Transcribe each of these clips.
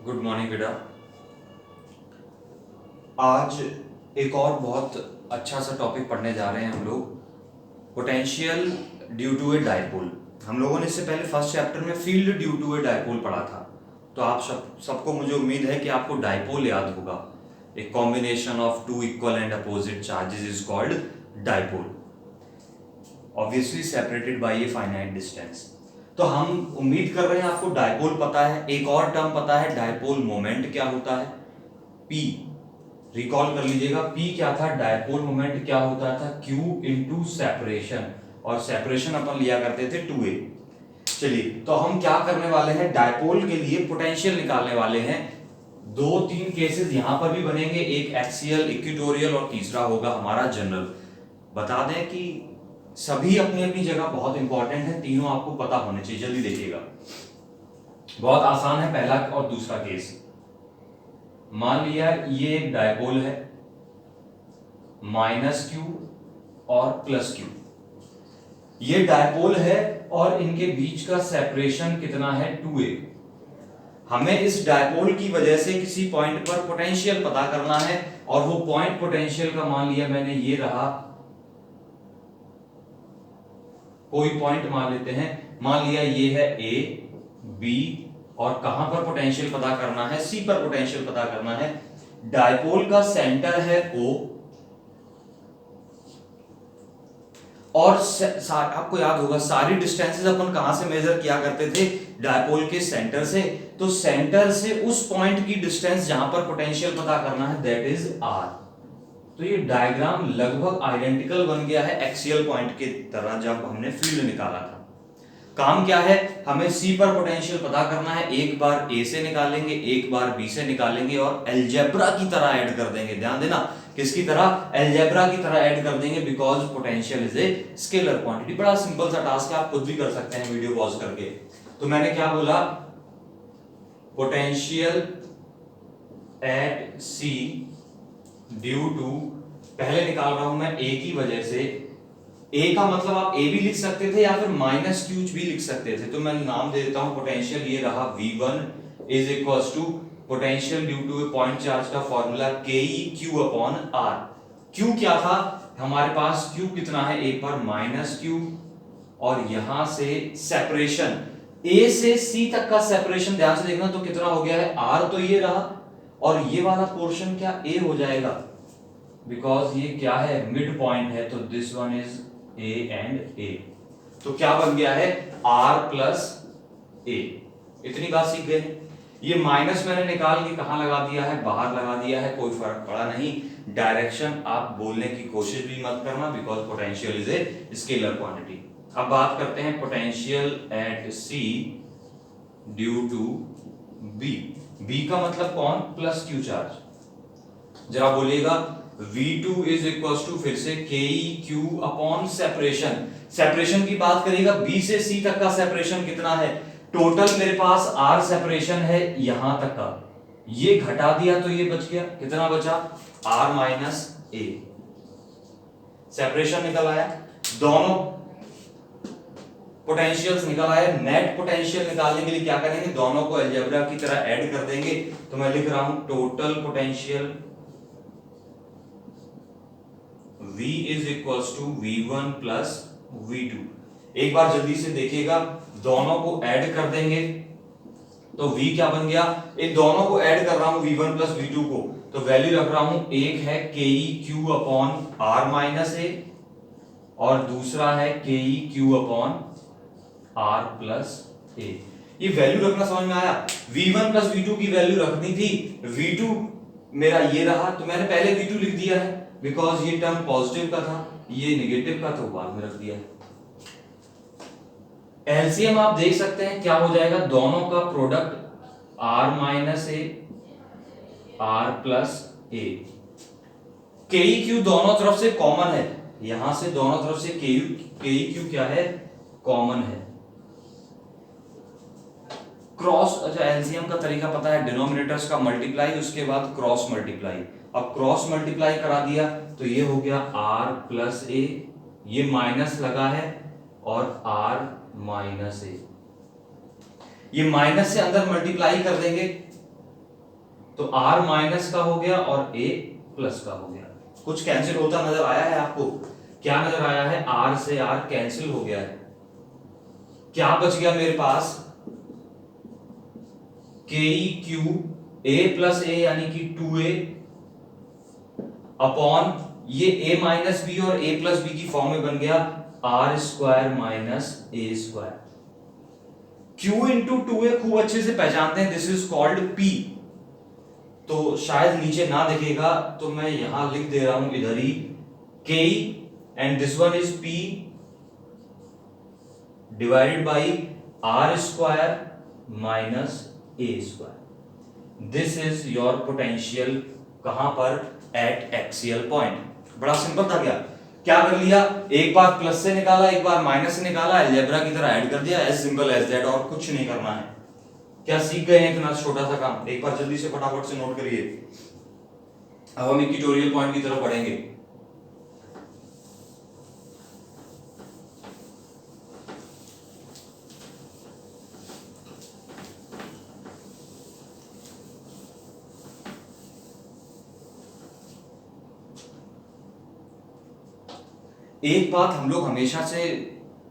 Good morning बेटा। आज एक और बहुत अच्छा सा टॉपिक पढ़ने जा रहे हैं हम लोग, potential due to a dipole. हम लोगों ने इससे पहले फर्स्ट चैप्टर में field due to a dipole पढ़ा था, तो आप सबको मुझे उम्मीद है कि आपको डायपोल याद होगा। A combination of two equal and opposite charges is called dipole, obviously separated by a finite distance. तो हम उम्मीद कर रहे हैं आपको डायपोल पता है। एक और टर्म पता है, डायपोल मोमेंट क्या होता है, पी। रिकॉल कर लीजिएगा, पी क्या था, डायपोल मोमेंट क्या होता था, क्यू इंटू सेपरेशन, और सेपरेशन अपन लिया करते थे 2a। चलिए, तो हम क्या करने वाले हैं, डायपोल के लिए पोटेंशियल निकालने वाले हैं। दो तीन केसेस यहां पर भी बनेंगे, एक एक्सियल, इक्वेटोरियल और तीसरा होगा हमारा जनरल। बता दें कि सभी अपनी अपनी जगह बहुत इंपॉर्टेंट है, तीनों आपको पता होने चाहिए। जल्दी देखिएगा, बहुत आसान है। पहला और दूसरा केस, मान लिया ये एक डायपोल है, माइनस क्यू और प्लस क्यू। ये डायपोल है और इनके बीच का सेपरेशन कितना है, 2a। हमें इस डायपोल की वजह से किसी पॉइंट पर पोटेंशियल पता करना है, और वो पॉइंट पोटेंशियल का मान लिया मैंने ये रहा, कोई पॉइंट मान लेते हैं, मान लिया ये है ए बी, और कहां पर पोटेंशियल पता करना है, सी पर पोटेंशियल पता करना है। डायपोल का सेंटर है ओ, और आपको याद होगा सारी डिस्टेंसेस अपन कहां से मेजर किया करते थे, डायपोल के सेंटर से। तो सेंटर से उस पॉइंट की डिस्टेंस जहां पर पोटेंशियल पता करना है, दैट इज आर। तो ये डायग्राम लगभग आइडेंटिकल बन गया है एक्सियल पॉइंट की तरह जब हमने फील्ड निकाला था। काम क्या है, हमें सी पर पोटेंशियल पता करना है। एक बार ए से निकालेंगे, एक बार बी से निकालेंगे, और अलजेब्रा की तरह ऐड कर देंगे। ध्यान देना, किसकी तरह, अलजेब्रा की तरह ऐड कर देंगे, because potential is a scalar quantity. बड़ा सिंपल सा टास्क है, आप खुद भी कर सकते हैं वीडियो पॉज करके। तो मैंने क्या बोला, potential at C due to, पहले निकाल रहा हूं मैं ए की वजह से। ए का मतलब आप ए भी लिख सकते थे या फिर माइनस क्यू भी लिख सकते थे, तो मैं नाम दे देता हूं पोटेंशियल। ये रहा V1 is equals to potential due to a point charge का formula KE upon R। Q क्या था हमारे पास, क्यू कितना है, एक बार माइनस क्यू, और यहां से सेपरेशन ए से सी तक का सेपरेशन ध्यान से देखना, तो कितना हो गया है R, तो ये रहा, और ये वाला पोर्शन क्या ए हो जाएगा, बिकॉज ये क्या है, मिड पॉइंट है, तो this one is A and A. तो क्या बन गया है, R प्लस ए। इतनी बात सीख गए। ये माइनस मैंने निकाल के कहां लगा दिया है, बाहर लगा दिया है, कोई फर्क पड़ा नहीं। डायरेक्शन आप बोलने की कोशिश भी मत करना, because potential is a scalar quantity. अब बात करते हैं potential at C due to B. B का मतलब कौन, प्लस क्यू चार्ज। जरा बोलिएगा, V2 इज इक्वल टू फिर से KEQ अपॉन सेपरेशन। सेपरेशन की बात करिएगा, B से C तक का सेपरेशन कितना है, टोटल मेरे पास R सेपरेशन है यहां तक का, ये घटा दिया तो ये बच गया, कितना बचा, R माइनस ए। सेपरेशन निकल आया, दोनों पोटेंशियल्स निकल आए। नेट पोटेंशियल निकालने के लिए क्या करेंगे, दोनों को अलजेब्रा की तरह ऐड कर देंगे। तो मैं लिख रहा हूं total potential V is equal to V1 plus V2। एक बार जल्दी से देखिएगा, दोनों को ऐड कर देंगे तो V क्या बन गया, इन दोनों को ऐड कर रहा हूं V1 प्लस V2 को, तो वैल्यू रख रहा हूं, एक है KEQ अपॉन R माइनस ए, और दूसरा है KEQ अपॉन R प्लस ए। ये वैल्यू रखना समझ में आया। V1 प्लस V2 की वैल्यू रखनी थी, V2 मेरा ये रहा, तो मैंने पहले V2 लिख दिया है, बिकॉज ये टर्म पॉजिटिव का था, ये नेगेटिव का, तो बाद में रख दिया। एलसीएम आप देख सकते हैं क्या हो जाएगा, दोनों का प्रोडक्ट R माइनस ए, R प्लस ए। KEQ दोनों तरफ से कॉमन है, यहां से दोनों तरफ से KEQ क्या है, कॉमन है। क्रॉस, अच्छा एलसीएम का तरीका पता है, डिनोमिनेटर्स का मल्टीप्लाई, उसके बाद क्रॉस मल्टीप्लाई। अब क्रॉस मल्टीप्लाई करा दिया तो ये हो गया R प्लस ए, ये माइनस लगा है, और R माइनस ए। ये माइनस से अंदर मल्टीप्लाई कर देंगे तो r माइनस का हो गया और a प्लस का हो गया। कुछ कैंसिल होता नजर आया है आपको? क्या नजर आया है? r से r कैंसिल हो गया है। क्या बच गया मेरे पास? के क्यू a प्लस ए यानी कि 2a अपॉन ये a माइनस बी और a प्लस बी की फॉर्म में बन गया R square minus A square. q into 2a खूब अच्छे से पहचानते हैं, दिस इज कॉल्ड p। तो शायद नीचे ना दिखेगा तो मैं यहां लिख दे रहा हूं इधर ही k and this one is p divided by R square minus A square. This is your potential. कहां पर? At axial point. बड़ा सिंपल था। क्या कर लिया? एक बार प्लस से निकाला, एक बार माइनस से निकाला, अलजेब्रा की तरह ऐड कर दिया, एज सिंपल एज दैट। और कुछ नहीं करना है। क्या सीख गए हैं इतना छोटा सा काम? एक बार जल्दी से फटाफट से नोट करिए। अब हम इक्वेटोरियल पॉइंट की तरफ बढ़ेंगे। एक बात हम लोग हमेशा से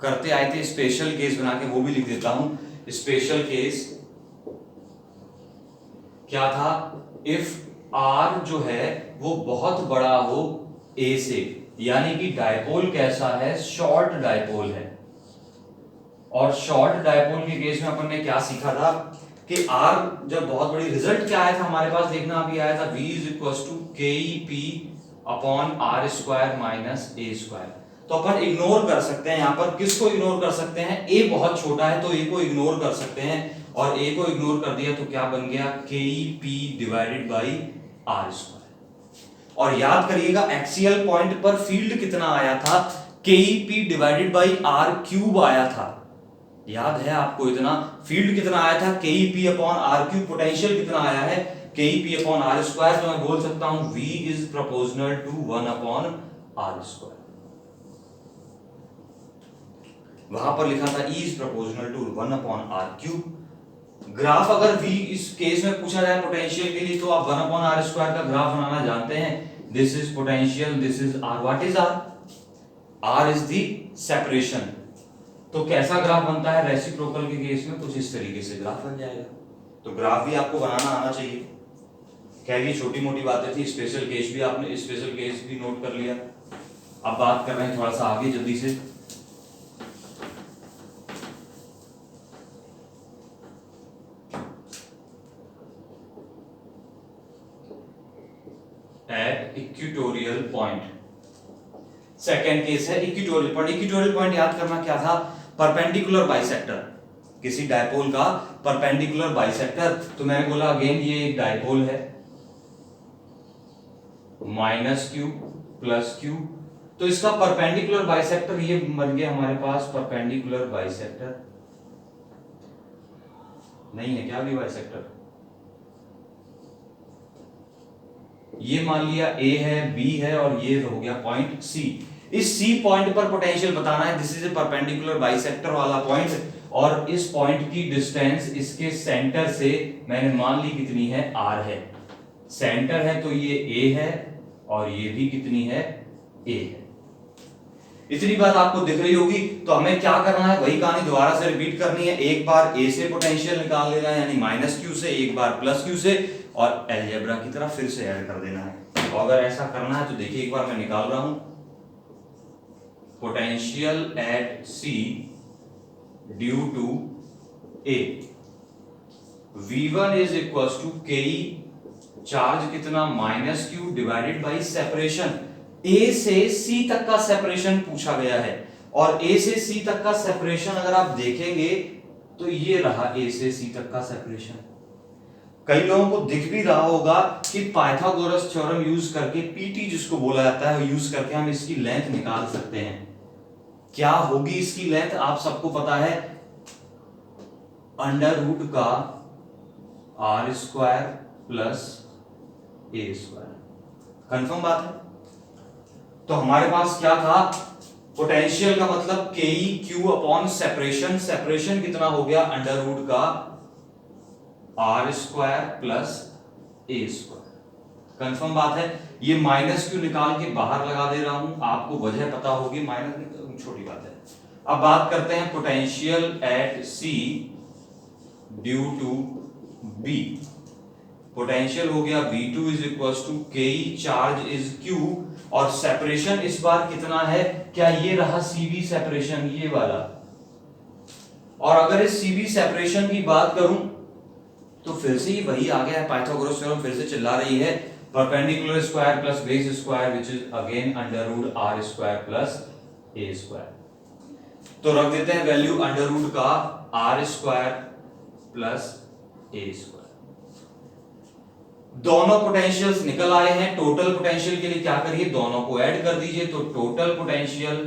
करते आए थे, स्पेशल केस बना के, वो भी लिख देता हूं। स्पेशल केस क्या था? इफ आर जो है वो बहुत बड़ा हो ए से, यानी कि डायपोल कैसा है? शॉर्ट डायपोल है। और शॉर्ट डायपोल के केस में अपन ने क्या सीखा था कि आर जब बहुत बड़ी, रिजल्ट क्या आया था हमारे पास? देखना अभी आया था v is equal to K P upon R square minus A square. तो अपन इग्नोर कर सकते हैं यहां पर। किसको इग्नोर कर सकते हैं? a बहुत छोटा है तो a को इग्नोर कर सकते हैं, और a को इग्नोर कर दिया तो क्या बन गया? K P divided by R square. और याद करिएगा एक्सियल पॉइंट पर फील्ड कितना आया था? K P divided by R cube आया था। याद है आपको इतना? फील्ड कितना आया था? K P upon R cube. Potential कितना आया है? के पी अपॉन आर स्क्वायर। तो मैं बोल सकता हूं v is proportional to 1 upon R square. वहां पर लिखा था E is proportional to 1 upon R cube. Graph अगर V इस केस में पूछा जाए पोटेंशियल के लिए, तो आप 1 अपॉन आर स्क्वायर का ग्राफ बनाना जानते हैं। This is potential, this is R. What is R? R is the separation. तो कैसा ग्राफ बनता है रेसिप्रोकल के केस में? कुछ इस तरीके से ग्राफ बन जाएगा। तो ग्राफ भी आपको बनाना आना चाहिए। खैर ये छोटी मोटी बातें थी। स्पेशल केस भी आपने, स्पेशल केस भी नोट कर लिया। अब बात कर रहे हैं थोड़ा सा आगे जल्दी से। At equatorial point. Second case है इक्वेटोरियल पॉइंट। इक्वेटोरियल पॉइंट याद करना क्या था? Perpendicular bisector. किसी डायपोल का परपेंडिकुलर बाइसेक्टर। तो मैंने बोला अगेन ये एक डायपोल है, माइनस क्यू प्लस क्यू। तो इसका परपेंडिकुलर बाइसेक्टर ये बन गया हमारे पास, परपेंडिकुलर बाइसेक्टर। नहीं है क्या भी बाइसेक्टर? ये मान लिया A है, B है, और ये हो गया पॉइंट C। इस C पॉइंट पर पोटेंशियल बताना है। This is a perpendicular bisector वाला पॉइंट, और इस पॉइंट की डिस्टेंस इसके सेंटर से मैंने मान ली कितनी है? R है। सेंटर है तो ये A है, और ये भी कितनी है? A है। इतनी बात आपको दिख रही होगी। तो हमें क्या करना है? वही कहानी दोबारा से रिपीट करनी है। एक बार A से पोटेंशियल निकाल लेना है, यानी माइनस क्यू से, एक बार प्लस क्यू से, और अलजेब्रा की तरह फिर से ऐड कर देना है। तो अगर ऐसा करना है तो देखिए एक बार मैं निकाल रहा हूं। Potential at C due to A, V1 is equal to K charge कितना? Minus Q divided by separation. A से C तक का सेपरेशन पूछा गया है, और A से C तक का सेपरेशन अगर आप देखेंगे तो ये रहा A से C तक का सेपरेशन। कई लोगों को दिख भी रहा होगा कि पाइथागोरस थ्योरम यूज करके, पीटी जिसको बोला जाता है, यूज करके हम इसकी लेंथ निकाल सकते हैं। क्या होगी इसकी लेंथ? आप सबको पता है, अंडर रूट का R square plus A square. Confirm बात है? तो हमारे पास क्या था? पोटेंशियल का मतलब के क्यू अपॉन सेपरेशन। सेपरेशन कितना हो गया? अंडर रूट का R square plus A square. Confirm बात है। ये माइनस क्यू निकाल के बाहर लगा दे रहा हूं, आपको वजह पता होगी, माइनस छोटी बात है। अब बात करते हैं potential at C due to B. Potential हो गया V2 is equal to K charge is Q, और सेपरेशन इस बार कितना है, क्या ये रहा CV सेपरेशन, ये वाला। और अगर इस CV सेपरेशन की बात करूं तो फिर से ही वही आ गया है, पाइथागोरस थ्योरम फिर से चिल्ला रही है, perpendicular square plus base square which is again under root R square plus A square. तो रख देते हैं वैल्यू अंडर रूट का R square plus A square. दोनों पोटेंशियल्स निकल आए हैं। टोटल पोटेंशियल के लिए क्या करिए, दोनों को ऐड कर दीजिए, तो total potential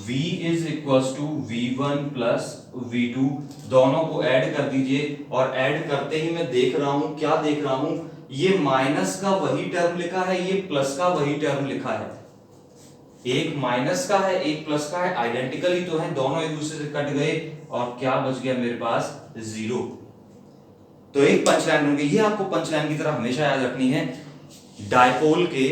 V is equal to V1 plus V2, दोनों को ऐड कर दीजिए। और ऐड करते ही मैं देख रहा हूं, क्या देख रहा हूं, ये माइनस का वही टर्म लिखा है, ये प्लस का वही टर्म लिखा है। एक माइनस का है, एक प्लस का है, आइडेंटिकली तो है, दोनों एक दूसरे से कट गए, और क्या बच गया मेरे पास, जीरो। तो एक पंचलाइन बन गई। ये आपको पंचलाइन की तरह हमेशा याद रखनी है। डायपोल के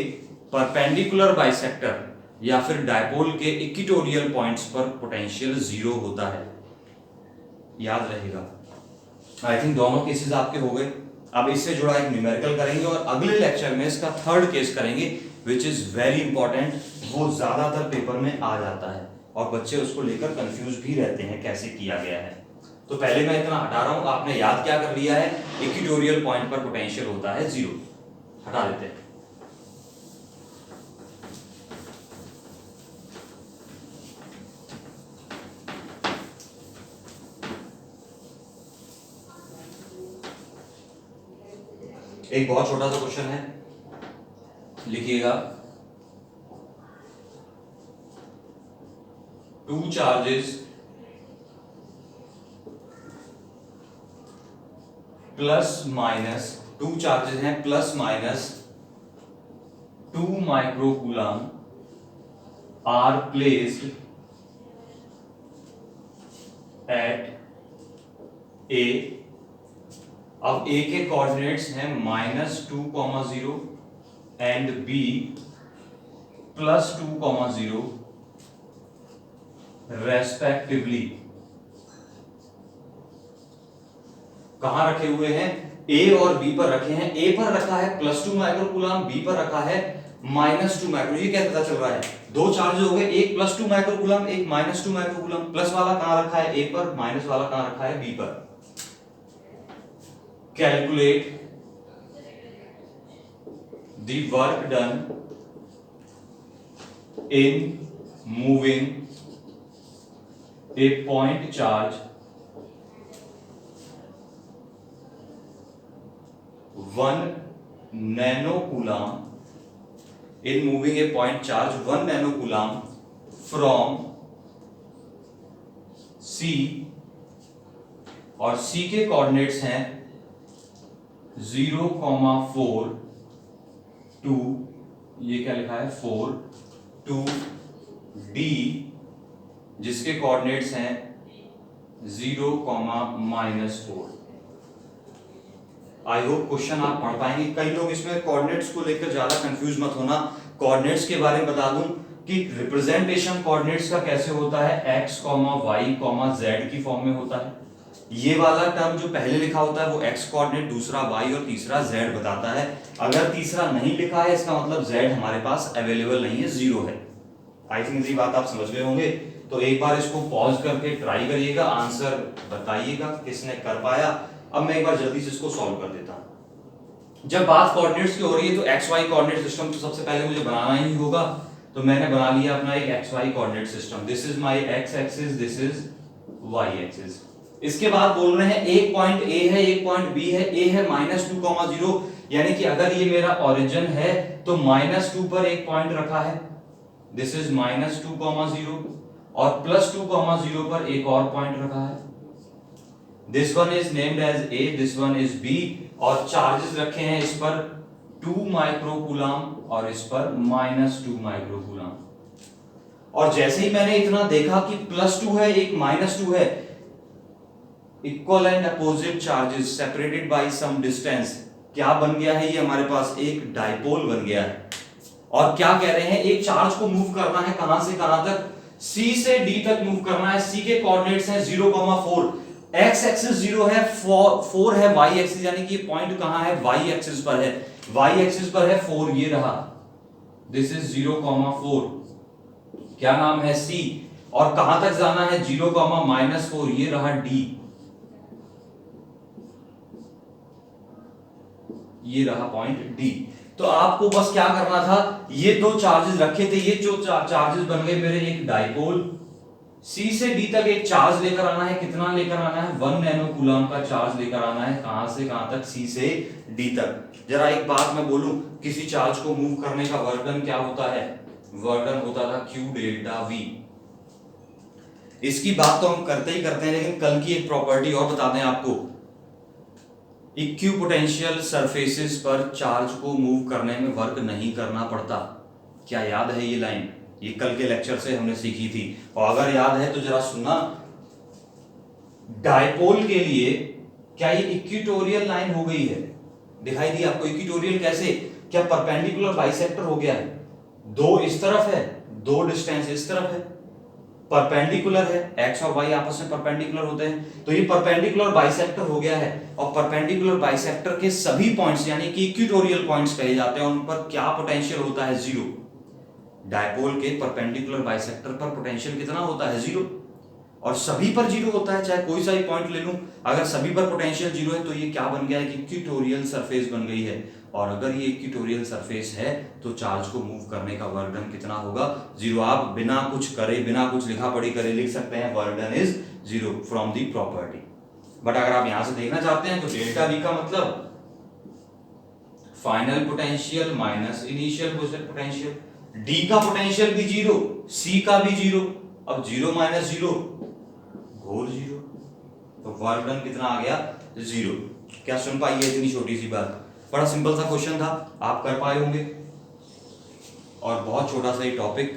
परपेंडिकुलर बाइसेक्टर या फिर डायपोल के इक्विटोरियल पॉइंट्स पर पोटेंशियल जीरो होता है, याद रहेगा। आई थिंक दोनों केसेस आपके हो गए। अब इससे जुड़ा एक न्यूमेरिकल करेंगे और अगले लेक्चर में इसका थर्ड केस करेंगे विच इज वेरी इंपॉर्टेंट। वो ज्यादातर पेपर में आ जाता है और बच्चे उसको लेकर कंफ्यूज भी रहते हैं कैसे किया गया है। तो पहले मैं इतना हटा रहा हूं, आपने याद क्या कर लिया है, इक्विटोरियल पॉइंट पर पोटेंशियल होता है जीरो, हटा देते हैं। एक बहुत छोटा सा क्वेश्चन है, लिखिएगा। Two charges plus minus, two charges हैं plus minus 2 microcoulomb are placed at A. अब ए के कोऑर्डिनेट्स हैं -2,0 एंड बी +2,0 रेस्पेक्टिवली। कहां रखे हुए हैं, ए और बी पर रखे हैं। ए पर रखा है +2 माइक्रोकूलम, बी पर रखा है -2 माइक्रो। ये क्या पता चल रहा है, दो चार्ज हो गए, एक +2 माइक्रोकूलम, एक -2 माइक्रोकूलम। प्लस वाला कहां रखा है, ए पर, माइनस वाला कहां रखा है, बी पर। Calculate the work done in moving a point charge 1 nanocoulomb in moving a point charge 1 nanocoulomb from C, और C के कोऑर्डिनेट्स हैं 0,4 टू, ये क्या लिखा है 4 टू D, जिसके कोऑर्डिनेट्स हैं 0,-4। आई होप क्वेश्चन आप पढ़ पाएंगे। कई लोग इसमें कोऑर्डिनेट्स को लेकर ज्यादा कंफ्यूज मत होना। कोऑर्डिनेट्स के बारे में बता दूं कि रिप्रेजेंटेशन कोऑर्डिनेट्स का कैसे होता है, x, y, z की फॉर्म में होता है। ये वाला टर्म जो पहले लिखा होता है वो x कोऑर्डिनेट, दूसरा y और तीसरा z बताता है। अगर तीसरा नहीं लिखा है इसका मतलब z हमारे पास अवेलेबल नहीं है, जीरो है। आई थिंक ये बात आप समझ गए होंगे। तो एक बार इसको पॉज करके ट्राई करिएगा, आंसर बताइएगा किसने कर पाया। अब मैं एक बार जल्दी से इसको सॉल्व कर देता हूं। जब बात कोऑर्डिनेट्स की हो रही है तो एक्स वाई कोऑर्डिनेट सिस्टम तो सबसे पहले मुझे बनाना ही होगा। तो मैंने बना लिया अपना एक X Y coordinate system. This is my X axis, this is Y axis. इसके बाद बोल रहे हैं एक पॉइंट ए है, एक पॉइंट बी है। ए है -2,0, यानी कि अगर ये मेरा ओरिजिन है तो -2 पर एक पॉइंट रखा है, दिस इज -2,0, और +2,0 पर एक और पॉइंट रखा है। This one is named as A, this one is B, और चार्जेस रखे हैं इस पर 2 माइक्रोकूलम और इस पर -2 माइक्रोकूलम। और जैसे ही मैंने इतना देखा कि +2 है, एक -2 है, equal and opposite charges separated by some distance, क्या बन गया है ये हमारे पास एक डाइपोल बन गया है। और क्या कह रहे हैं, एक चार्ज को मूव करना है कहां से कहां तक, C से D तक मूव करना है। C के कोऑर्डिनेट्स हैं 0,4, x एक्सिस 0 है, 4 है y एक्सिस, यानी कि ये पॉइंट कहां है, y एक्सिस पर है। y एक्सिस पर है 4, ये रहा, दिस इज 0,4, क्या नाम है C। और कहां तक जाना है 0,-4, ये रहा D, ये रहा पॉइंट D। तो आपको बस क्या करना था, ये दो चार्जेस रखे थे, ये जो चार्जेस बन गए मेरे एक डाइपोल। C से D तक एक चार्ज लेकर आना है, कितना लेकर आना है, 1 नैनो कूलम का चार्ज लेकर आना है, कहां से कहां तक, C से D तक। जरा एक बात मैं बोलूं, किसी चार्ज को मूव करने का वर्क डन क्या होता है, वर्क डन होता था Q डेल्टा V। इसकी बात तो हम करते ही करते हैं, लेकिन कल की एक प्रॉपर्टी और बता दें आपको, इक्विपोटेंशियल सरफेसेस पर चार्ज को मूव करने में वर्क नहीं करना पड़ता। क्या याद है ये लाइन, ये कल के लेक्चर से हमने सीखी थी। और अगर याद है तो जरा सुनना, डायपोल के लिए क्या ये इक्विटोरियल लाइन हो गई है, दिखाई दी आपको, इक्विटोरियल कैसे, क्या परपेंडिकुलर बाइसेक्टर हो गया है, दो इस तरफ है, दो डिस्टेंस इस तरफ है, परपेंडिकुलर है, x और y आपस में परपेंडिकुलर होते हैं, तो ये परपेंडिकुलर बाइसेक्टर हो गया है। और परपेंडिकुलर बाइसेक्टर के सभी पॉइंट्स यानी कि इक्विटोरियल पॉइंट्स कहे जाते हैं, उन पर क्या पोटेंशियल होता है, जीरो। डायपोल के परपेंडिकुलर बाइसेक्टर पर पोटेंशियल कितना होता है, जीरो। और सभी पर जीरो होता है, चाहे कोई सा भी पॉइंट ले लूं, अगर सभी पर पोटेंशियल जीरो है तो ये क्या बन गया है कि इक्विटोरियल सरफेस बन गई है। और अगर ये इक्विटोरियल सरफेस है तो चार्ज को मूव करने का वर्क डन कितना होगा, जीरो। आप बिना कुछ करे, बिना कुछ लिखा पढ़ी करे लिख सकते हैं work done is zero from the property. But अगर आप यहां से देखना चाहते हैं तो डेल्टा V का मतलब final potential minus initial potential, D का पोटेंशियल भी जीरो, C का भी जीरो, अब zero minus zero whole zero, तो वर्क डन कितना आ गया, जीरो। क्या सुन पाई है इतनी छोटी सी बात, बड़ा सिंपल सा क्वेश्चन था, आप कर पाए होंगे। और बहुत छोटा सा ये टॉपिक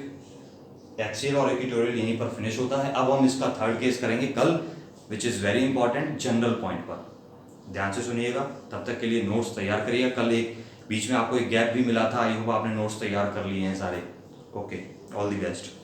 एक्सियल और इक्विटोरियल यहीं पर फिनिश होता है। अब हम इसका थर्ड केस करेंगे कल, which is very important, general point पर। ध्यान से सुनिएगा, तब तक के लिए नोट्स तैयार करिएगा। कल एक बीच में आपको एक गैप भी मिला था, आई होप आपने नोट्स तैयार कर लिए हैं सारे। Okay, all the best.